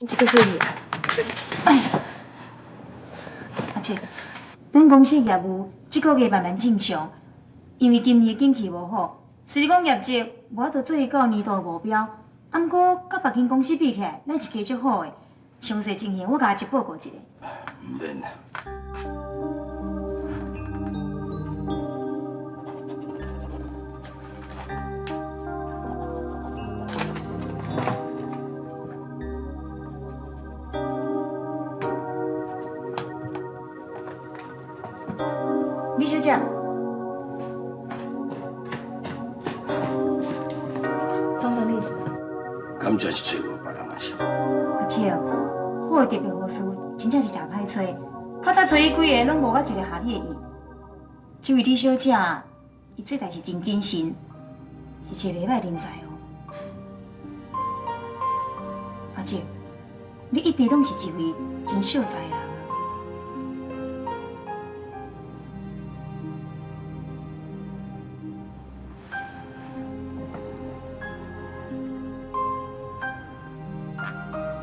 这个是你，哎呀，阿姐，咱公司业务这个月慢慢正常，因为今年景气无好，虽然讲业绩无法度做到年度目标，啊，不过甲别间公司比起来，咱是加足好的。详细情形我甲阿姐报告一下。唔免啦。李小姐，总经理，敢真是找无别人啊是？阿姐，好的特别护士真正是真歹找，较早找伊几个拢无甲一个合你的意。这位李小姐，伊做代是真谨慎，是一个袂歹人才哦。阿姐，你一直拢是一位真秀才的人啊。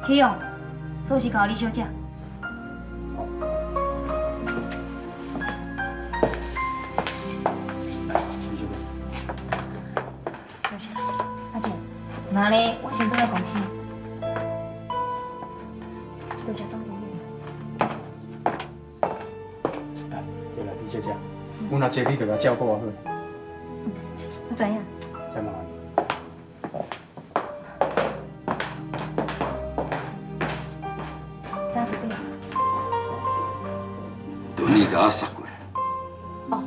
启勇，锁匙交李小姐。多谢，阿姐，那呢，我先回来公司。多谢总经理。对啦，李小姐，阮若坐你就甲照顾好。我知影。再麻烦。当时对。轮椅甲我杀过来。哦。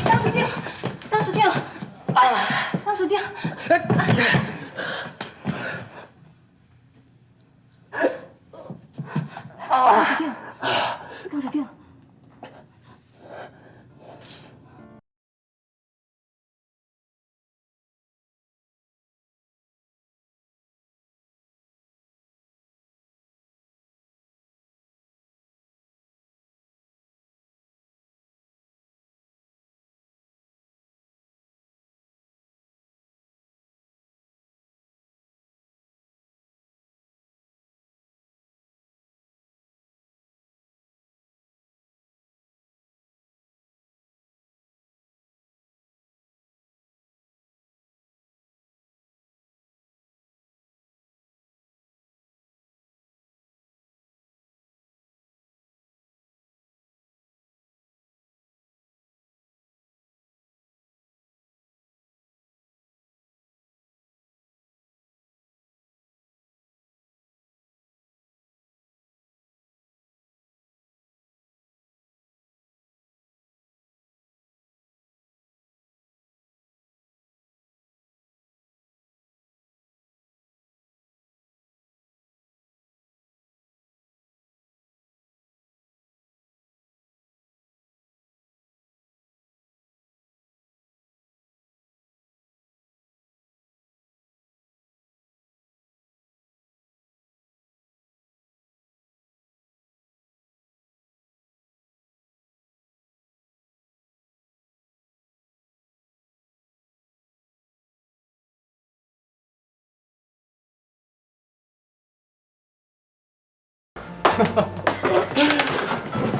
当时长，当时长，当时长。当时长，当时长。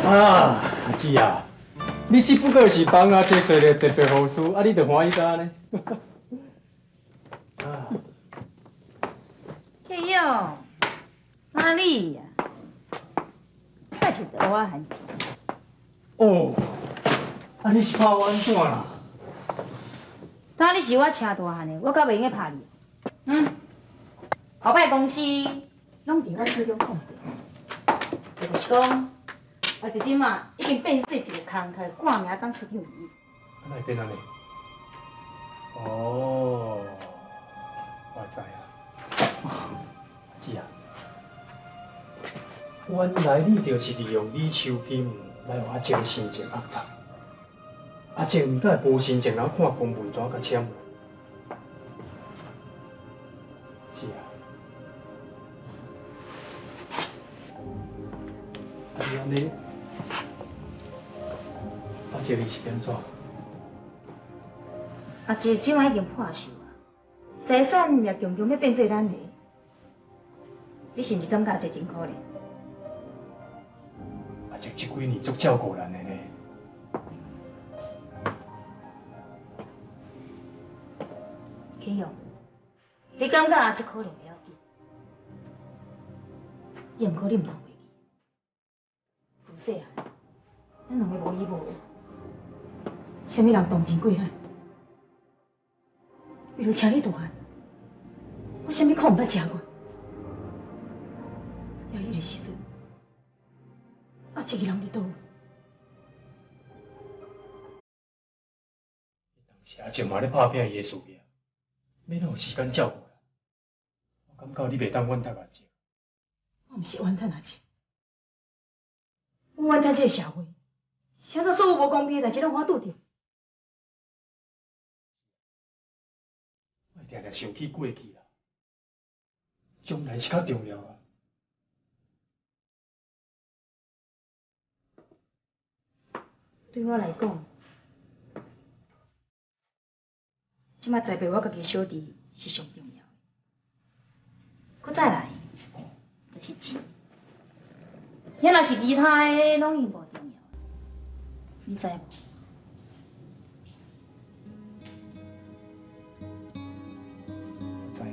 啊，阿姊啊，你只不过是帮阿姐找个特别护士，啊，你就欢喜干呢？啊，嘿哟，哪里呀？快就得我汉子。哦，啊，你是拍我安怎啦？当你是我车大汉的，我敢袂用拍你。后摆公司拢伫我手中控制，就是讲，啊，一阵嘛已经变做一个空头挂名当出场员。啊，哪会变安尼？哦，我知啊。阿姊啊，原来你就是利用李秋金来互阿姐心情恶臭。阿姐毋敢无心情，然后看公文纸甲签落。是啊。啊，是安尼，阿姐你是变怎？啊，这即摆已经破手啊，财产也强强要变做咱的，你是毋是感觉这真可怜？阿姐这几年足照顾咱的呢。天佑，你感觉这可怜袂要紧，也毋过你毋通袂记，自细汉，咱两个无依无靠，啥物人同情过咱？为了请你大汉，我啥物苦毋捌吃过。也迄个时阵，啊，这个人伫倒位？当时阿姐嘛咧拍拼伊的事业，要哪有时间照顾咱？我感觉你袂当怨叹阿姐。我毋是怨叹阿姐，我怨叹这个社会，啥做所有无公平的代志拢我拄着。我定定想起过去啦，将来是较重要啊。对我来讲，即马栽培我家己小弟是上重要的。搁再来，就是钱。遐若是其他的，拢伊无重要。你知无？知啊。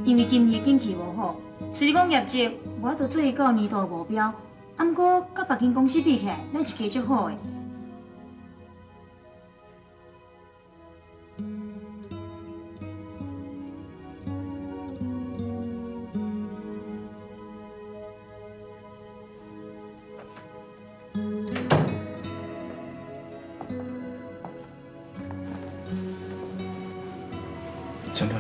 因为今年景气无好，虽然讲业绩无法度做到年度目标，啊，毋过甲别间公司比起来，咱是加足好的。春暖，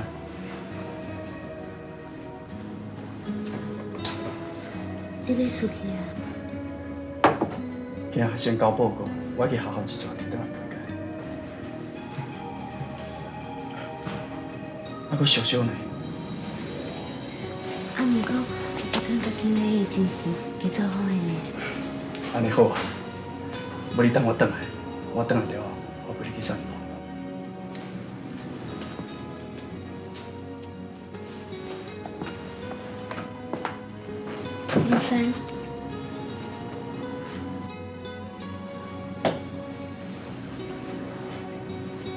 你要出去啊？今日先交报告，我去学校一转，摕倒来大家。还佫小小呢。啊，毋过我感觉今日真是加做好的呢。安尼好啊，无你等我转来，我转来了后，我陪你去散步。林森，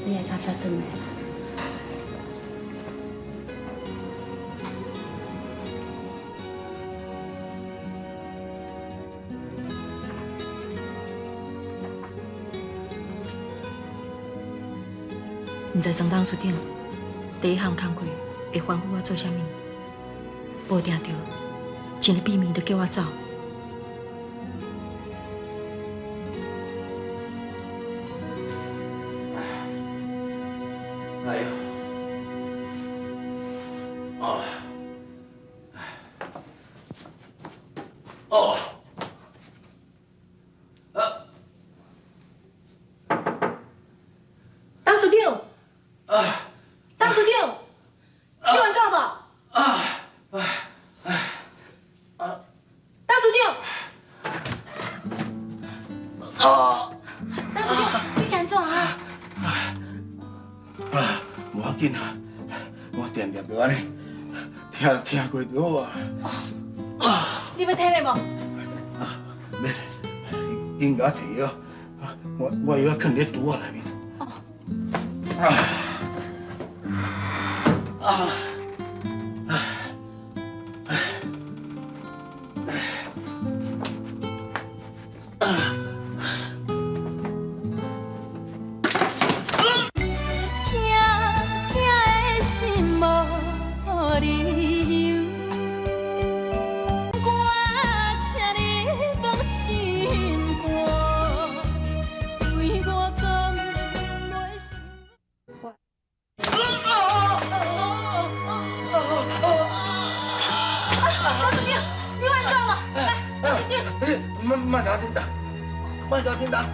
你会较早转来啦？毋知双当处长第一项工课会吩咐我做啥物，无定着，一日秘密就叫我走。哎呦，哦，哦，当处长，当处长，你完怎无？点点就安尼，听过就好啊。你要听嘞无？免，应该摕药，我药放咧肚仔内面。慢点叮当，慢点叮当。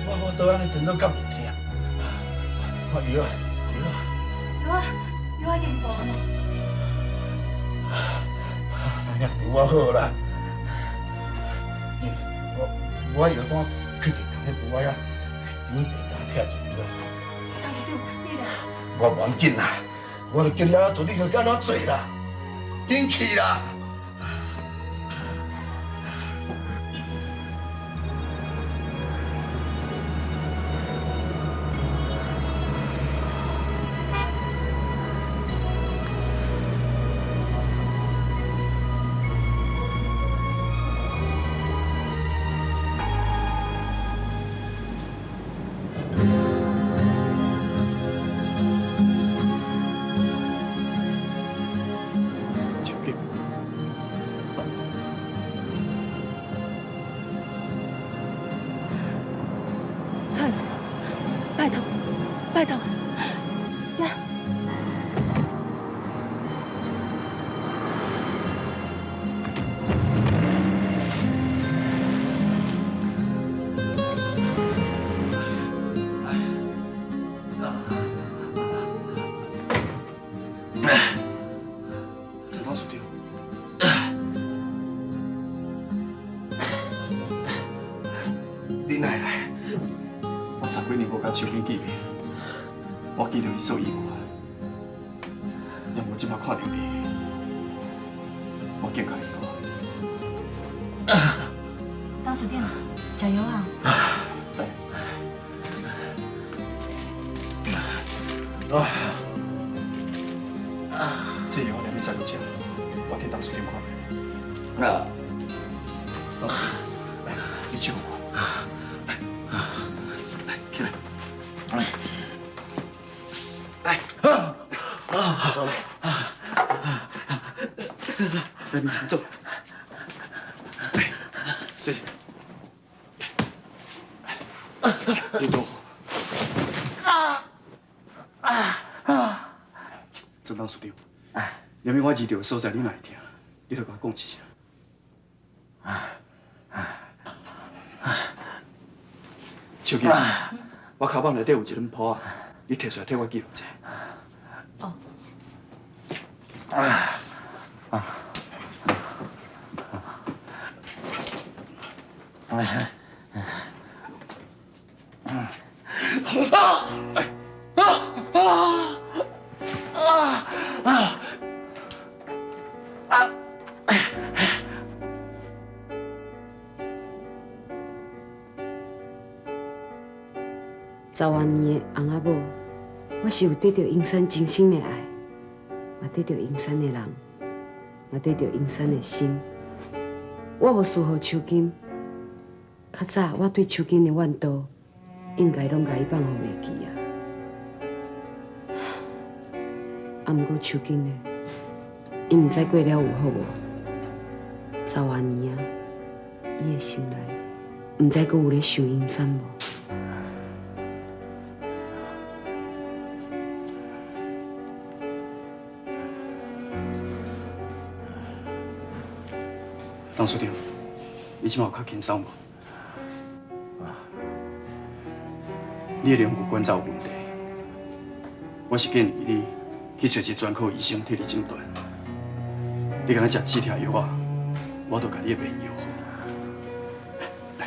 我倒安尼叮到咁唔听。我药有已经无了。哎呀，拄好啦。我药单去一趟咧拄啊，边地甲拆一药。董事长，你咧？我唔要紧啦，我著今仔做你个干哪做啦，紧去啦。蔡司，拜托，拜托，来。陈老师对。你哪会来？我10几年无甲手机见面，我记着伊做意外，也无即摆看到你，我更加意外。董事长，加油啊！这药连你再不吃，我替董事长看啊，来，你照顾我。来，起来。走嘞。来，你请坐。来，谢谢。你坐。陈董事长，连面我遇到的所在，你哪会听？你著甲我讲一声。手机，我卡包内底有一本谱啊，你摕出来替我记录者。哦。10多年的翁仔某，我是有得到英山真心的爱，嘛得到英山的人，嘛得到英山的心。我无输予秋金，较早我对秋金的怨妒，应该拢甲伊放互袂记啊。啊，毋过秋金呢，伊毋知过了有好无？10多年啊，伊的心内毋知阁有咧想阴山无？董事长，你即马有较轻松无？你的两骨关节有问题，我是建议你去找一个专科医生替你诊断。你敢若食止痛药啊，我就甲你的病医好。来。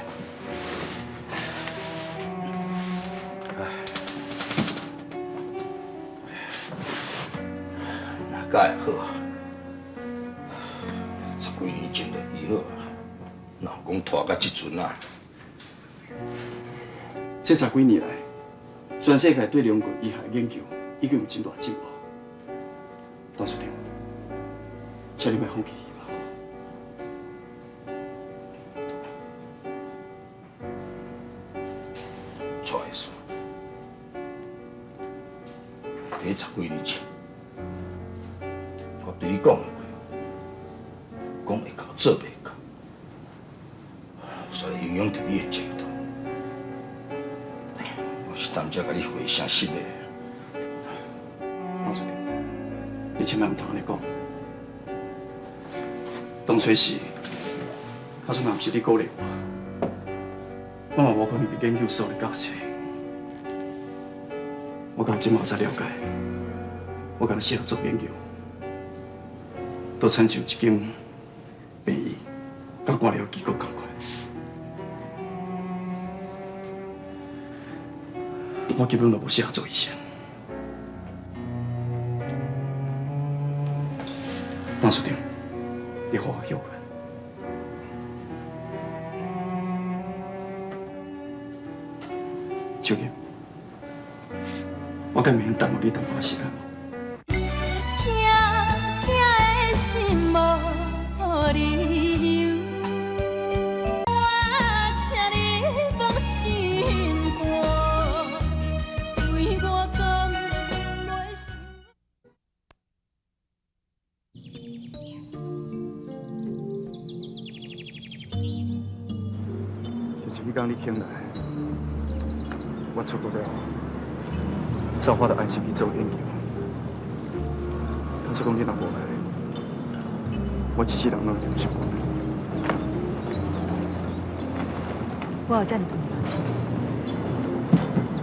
会好。十几年前就医好，哪有讲拖到即阵啊？这10几年来，全世界对龙骨医学研究已经有真大进步。董事长，请你莫放弃希望。蔡医师，在10几年前，我对你讲的话，讲会到做袂到，所以影响到你的前途。我是担遮甲你回声失礼。董事长，你千万唔通安尼讲。当初时，假使嘛唔是你鼓励我嘛无可能伫研究所里教册。我到即马才了解，我敢若适合做研究，都亲像一间病院，甲官僚机构同款。我根本就无适合做医生。董事长，你好好休困。秋叶，我敢明耽误你淡薄仔时间无？痛痛的心无理由，我请你放心肝，对我讲袂想。就是迄天你醒来，我出国了，之后我就安心去做研究。假使讲你若无来，我一世人拢会伤苦。我有遮尔重要事，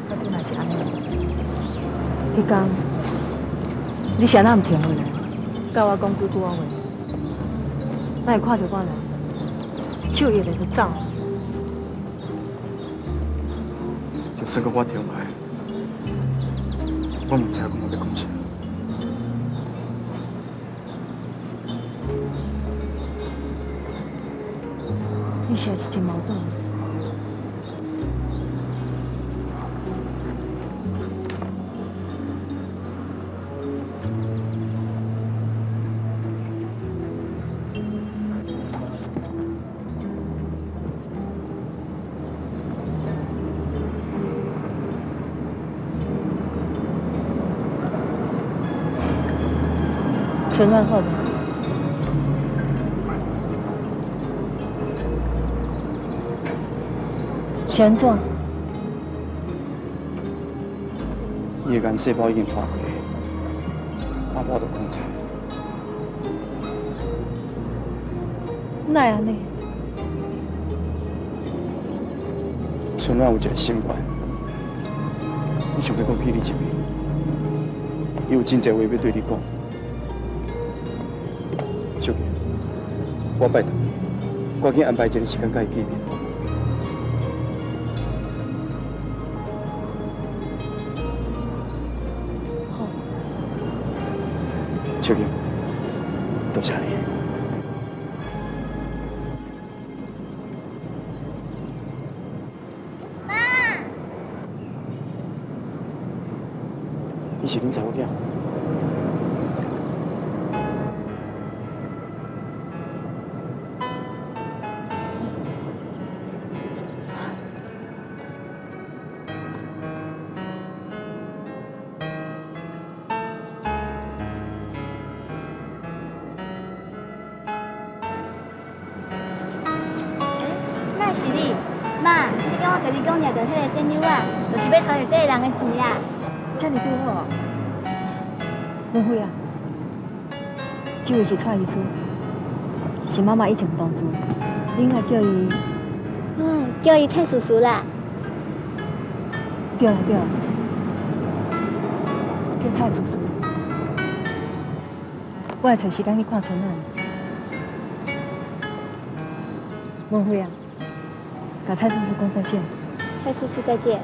假使若是安尼，迄天你谁哪唔停下来，甲我讲几句话，咱会看到我人手一个就走。就算讲我停来，我嘛唔知影讲我要讲啥。你实在是真矛盾。陈乱后的，是安怎？伊的眼细胞已经化过，我就控制。哪会安尼？村内有一个心愿，伊想要讲去你这边，伊有真侪话要对你讲。小姐，我拜托你，赶紧安排一个时间甲伊见面。好。小姐，多谢你。妈，伊是恁查某囝。那是你，妈，你敢我甲你讲掠着迄个珍珠啊，就是要偷着这个人的钱啦。遮尔拄好，文辉啊，这位是蔡医师，是妈妈以前同事，你应该叫伊。叫伊蔡叔叔啦。对啦对啦，叫蔡叔叔。我会找时间去看春兰。文辉啊，甲蔡叔叔讲再见。蔡叔叔再见。